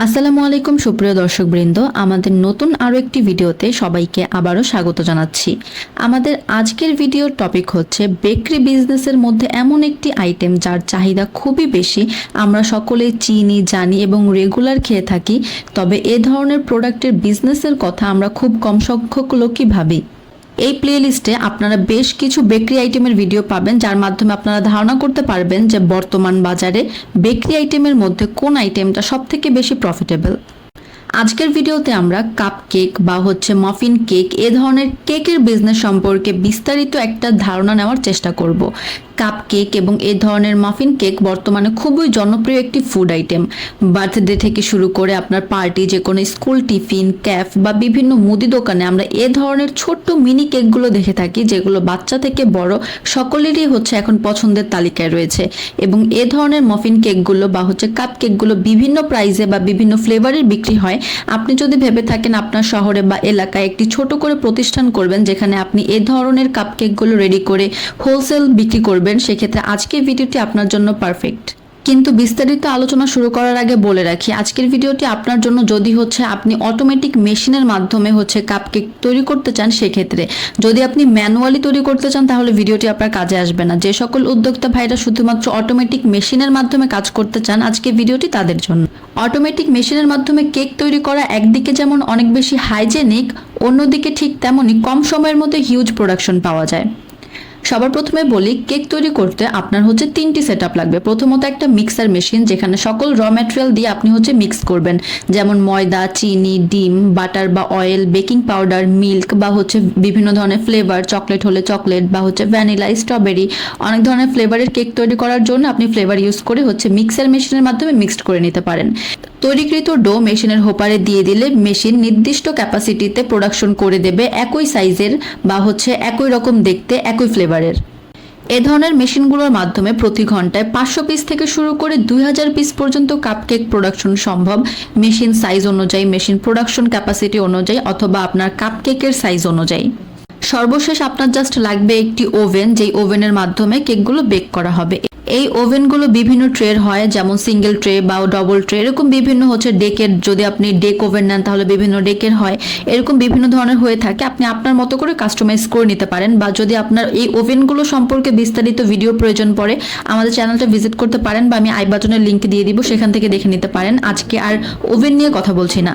আসসালামু আলাইকুম সুপ্রিয় দর্শকবৃন্দ, আমাদের নতুন আরও একটি ভিডিওতে সবাইকে আবারও স্বাগত জানাচ্ছি। আমাদের আজকের ভিডিওর টপিক হচ্ছে বেকারি বিজনেসের মধ্যে এমন একটি আইটেম যার চাহিদা খুবই বেশি, আমরা সকলে চিনি, জানি এবং রেগুলার খেয়ে থাকি, তবে এ ধরনের প্রোডাক্টের বিজনেসের কথা আমরা খুব কম সংখ্যক লোকই ভাবি। এই প্লেলিস্টে আপনারা বেশ কিছু বেকারি আইটেমের ভিডিও পাবেন, যার মাধ্যমে আপনারা ধারণা করতে পারবেন যে বর্তমান বাজারে বেকারি আইটেমের মধ্যে কোন আইটেমটা সবথেকে বেশি প্রফিটেবল। আজকের ভিডিওতে আমরা কাপ কেক বা মাফিন কেক এ ধরনের কেকের বিজনেস সম্পর্কে বিস্তারিত একটা ধারণা নেওয়ার চেষ্টা করব। কাপ কেক এবং এ ধরনের মাফিন কেক বর্তমানে খুবই জনপ্রিয় একটি ফুড আইটেম। বার্থডে থেকে শুরু করে আপনার পার্টি, যে কোনো স্কুল টিফিন, ক্যাফ বা বিভিন্ন মুদি দোকানে আমরা এ ধরনের ছোট্ট মিনি কেকগুলো দেখে থাকি, যেগুলো বাচ্চা থেকে বড় সকলেরই এখন পছন্দের তালিকায় রয়েছে। এবং এ ধরনের মাফিন কেকগুলো বা কাপ কেকগুলো বিভিন্ন প্রাইসে বা বিভিন্ন ফ্লেভারের বিক্রি হয়। আপনি যদি ভেবে থাকেন আপনার শহরে বা এলাকায় একটি ছোট করে প্রতিষ্ঠান করবেন, যেখানে আপনি এ ধরনের কাপ কেকগুলো রেডি করে হোলসেল বিক্রি করবেন, সেক্ষেত্রে আজকের ভিডিওটি আপনার জন্য পারফেক্ট। কিন্তু বিস্তারিত আলোচনা শুরু করার আগে বলে রাখি, আজকের ভিডিওটি আপনার জন্য যদি আপনি অটোমেটিক মেশিনের মাধ্যমে কাপ কেক তৈরি করতে চান, সেক্ষেত্রে। যদি আপনি ম্যানুয়ালি তৈরি করতে চান তাহলে ভিডিওটি আপনার কাজে আসবে না। যে সকল উদ্যোক্তা ভাইরা শুধুমাত্র অটোমেটিক মেশিনের মাধ্যমে কাজ করতে চান, আজকে ভিডিওটি তাদের জন্য। অটোমেটিক মেশিনের মাধ্যমে কেক তৈরি করা একদিকে যেমন অনেক বেশি হাইজেনিক, অন্যদিকে ঠিক তেমনই কম সময়ের মধ্যে হিউজ প্রোডাকশন পাওয়া যায়। সবার প্রথমে বলি, কেক তৈরি করতে আপনার তিনটি সেটআপ লাগবে। প্রথমত একটা মিক্সার মেশিন, যেখানে সকল র ম্যাটেরিয়াল দিয়ে আপনি মিক্স করবেন, যেমন ময়দা, চিনি, ডিম, বাটার বা অয়েল, বেকিং পাউডার, মিল্ক বা বিভিন্ন ধরনের ফ্লেভার, চকলেট হলে চকলেট বা ভ্যানিলা, স্ট্রবেরি, অনেক ধরনের ফ্লেভারের কেক তৈরি করার জন্য আপনি ফ্লেভার ইউজ করে মিক্সার মেশিনের মাধ্যমে মিক্সড করে নিতে পারেন। তৈরিকৃত ডো মেশিনের হোপারে দিয়ে দিলে মেশিন নির্দিষ্ট ক্যাপাসিটিতে প্রোডাকশন করে দেবে, একই সাইজের বা একই রকম দেখতে, একই ফ্লেভারের। এ ধরনের মেশিনগুলোর মাধ্যমে প্রতি ঘন্টায় 500 পিস থেকে শুরু করে 2000 পিস পর্যন্ত কাপকেক প্রোডাকশন সম্ভব, মেশিন সাইজ অনুযায়ী, মেশিন প্রোডাকশন ক্যাপাসিটি অনুযায়ী অথবা আপনার কাপকেকের সাইজ অনুযায়ী। সর্বশেষ আপনার জাস্ট লাগবে একটি ওভেন, যেই ওভেনের মাধ্যমে কেকগুলো বেক করা হবে। এই ওভেনগুলো বিভিন্ন ট্রের হয়, যেমন সিঙ্গেল ট্রে বা ডবল ট্রে, এরকম বিভিন্ন ডেকের, যদি আপনি ডেক ওভেন নেন তাহলে বিভিন্ন ডেকের হয়, এরকম বিভিন্ন ধরনের হয়ে থাকে। আপনি আপনার মতো করে কাস্টমাইজ করে নিতে পারেন, বা যদি আপনার এই ওভেনগুলো সম্পর্কে বিস্তারিত ভিডিও প্রয়োজন পড়ে আমাদের চ্যানেলটা ভিজিট করতে পারেন, বা আমি আই বাটনের লিঙ্ক দিয়ে দিব, সেখান থেকে দেখে নিতে পারেন। আজকে আর ওভেন নিয়ে কথা বলছি না।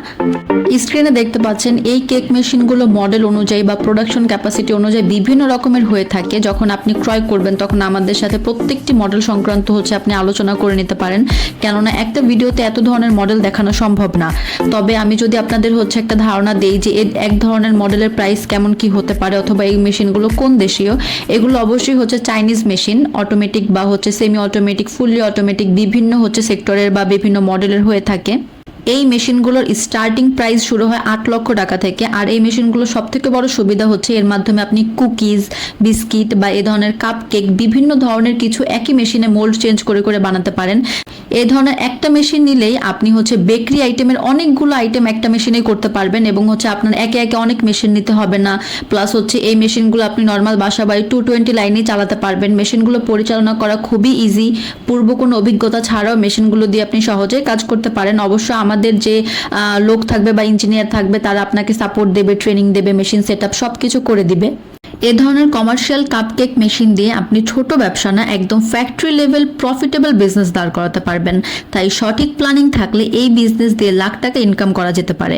স্ক্রিনে দেখতে পাচ্ছেন এই কেক মেশিনগুলো মডেল অনুযায়ী বা প্রোডাকশন ক্যাপাসিটি অনুযায়ী বিভিন্ন রকমের হয়ে থাকে। যখন আপনি ক্রয় করবেন তখন আমাদের সাথে প্রত্যেকটি মডেল সংক্রান্ত আপনি আলোচনা করে নিতে পারেন, কেননা একটা ভিডিওতে এত ধরনের মডেল দেখানো সম্ভব না। তবে আমি যদি আপনাদের একটা ধারণা দেই যে এক ধরনের মডেলের প্রাইস কেমন কি হতে পারে, অথবা এই মেশিনগুলো কোন দেশীয়, এগুলো অবশ্যই চাইনিজ মেশিন, অটোমেটিক বা সেমি অটোমেটিক, ফুললি অটোমেটিক, বিভিন্ন সেক্টরের বা বিভিন্ন মডেলের হয়ে থাকে। এই মেশিনগুলোর স্টার্টিং প্রাইস শুরু হয় 8 লক্ষ টাকা থেকে। আর এই মেশিনগুলোর সবথেকে বড় সুবিধা এর মাধ্যমে আপনি কুকিজ, বিস্কিট বা এ ধরনের কাপ কেক, বিভিন্ন ধরনের কিছু একই মেশিনে মোল্ড চেঞ্জ করে করে বানাতে পারেন। এই ধরনের একটা মেশিন নিলেই আপনি বেকারি আইটেমের অনেকগুলো আইটেম একটা মেশিনেই করতে পারবেন, এবং আপনার একে একে অনেক মেশিন নিতে হবে না। প্লাস এই মেশিনগুলো আপনি নর্মাল বাসা বাড়ি 220 লাইনেই চালাতে পারবেন। মেশিনগুলো পরিচালনা করা খুবই ইজি, পূর্ব কোনো অভিজ্ঞতা ছাড়াও মেশিনগুলো দিয়ে আপনি সহজেই কাজ করতে পারেন। অবশ্য আমাদের যে লোক থাকবে বা ইঞ্জিনিয়ার থাকবে, তারা আপনাকে সাপোর্ট দেবে, ট্রেনিং দেবে, মেশিন সেটআপ সবকিছু করে দিবে। এ ধরনের কমার্শিয়াল কাপকেক মেশিন দিয়ে আপনি ছোট ব্যবসা না, একদম ফ্যাক্টরি লেভেল প্রফিটেবল বিজনেস দাঁড় করাতে পারবেন। তাই সঠিক প্ল্যানিং থাকলে এই বিজনেস দিয়ে লাখ টাকা ইনকাম করা যেতে পারে।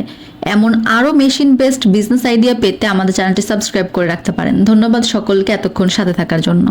এমন আরও মেশিন বেসড বিজনেস আইডিয়া পেতে আমাদের চ্যানেলটি সাবস্ক্রাইব করে রাখতে পারেন। ধন্যবাদ সকলকে এতক্ষণ সাথে থাকার জন্য।